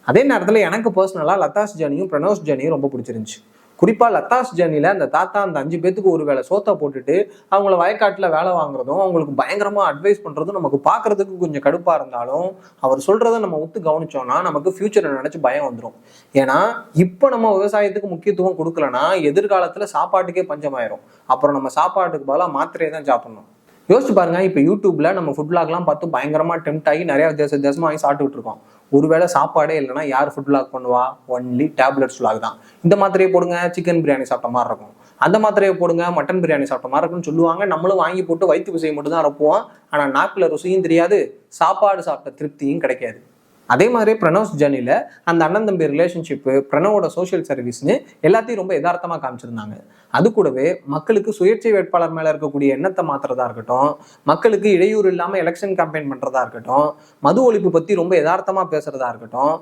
அதே நேரத்தில் எனக்கு பர்சனலாக லதாஸ் ஜர்னியும் பிரணோஸ் ஜர்னியும் ரொம்ப பிடிச்சிருந்துச்சு. குறிப்பாக லதாஸ் ஜர்னியில் அந்த தாத்தா அந்த 5 பேத்துக்கு ஒரு வேளை சோத்தை போட்டுட்டு அவங்கள வயக்காட்டில் வேலை வாங்குறதும் அவங்களுக்கு பயங்கரமாக அட்வைஸ் பண்ணுறதும் நமக்கு பார்க்குறதுக்கு கொஞ்சம் கடுப்பாக இருந்தாலும் அவர் சொல்கிறத நம்ம ஒத்து கவனிச்சோம்னா நமக்கு ஃபியூச்சரை நினச்சி பயம் வந்துடும். ஏன்னா இப்போ நம்ம விவசாயத்துக்கு முக்கியத்துவம் கொடுக்கலன்னா எதிர்காலத்தில் சாப்பாட்டுக்கே பஞ்சமாயிரும். அப்புறம் நம்ம சாப்பாட்டுக்கு பதிலாக மாத்திரையை தான் சாப்பிடணும். யோசிச்சு பாருங்க, இப்போ யூடியூப்ல நம்ம ஃபுட் பிளாக்லாம் பார்த்து பயங்கரமா டெம்ட் ஆகி நிறைய வித்தியாசமா வாங்கி சாப்பிட்டுட்டு இருக்கோம். ஒருவேளை சாப்பாடே இல்லைன்னா யார் ஃபுட் பிளாக் பண்ணுவா? ஒன்லி டேப்லெட்ஸ் பிளாக் தான். இந்த மாத்திரையை போடுங்க, சிக்கன் பிரியாணி சாப்பிட்ட மாதிரி இருக்கும். அந்த மாத்திரையை போடுங்க, மட்டன் பிரியாணி சாப்பிட்ட மாதிரி இருக்கும்னு சொல்லுவாங்க. நம்மளும் வாங்கி போட்டு வயிற்று விசையை மட்டும் தான் அனுப்புவோம். ஆனா நாக்குல ருசியும் தெரியாது, சாப்பாடு சாப்பிட்ட திருப்தியும் கிடைக்காது. அதே மாதிரி பிரணவ்ஸ் ஜர்னியில் அந்த அண்ணன் தம்பி ரிலேஷன்ஷிப்பு, பிரணவோட சோஷியல் சர்வீஸ்னு எல்லாத்தையும் ரொம்ப யதார்த்தமாக காமிச்சிருந்தாங்க. அது கூடவே மக்களுக்கு சுயேட்சை வேட்பாளர் மேலே இருக்கக்கூடிய எண்ணத்தை மாற்றுறதா இருக்கட்டும், மக்களுக்கு இடையூறு இல்லாமல் எலெக்ஷன் கேம்பெயின் பண்ணுறதா இருக்கட்டும், மது ஒழிப்பு பற்றி ரொம்ப யதார்த்தமாக பேசுறதா இருக்கட்டும்,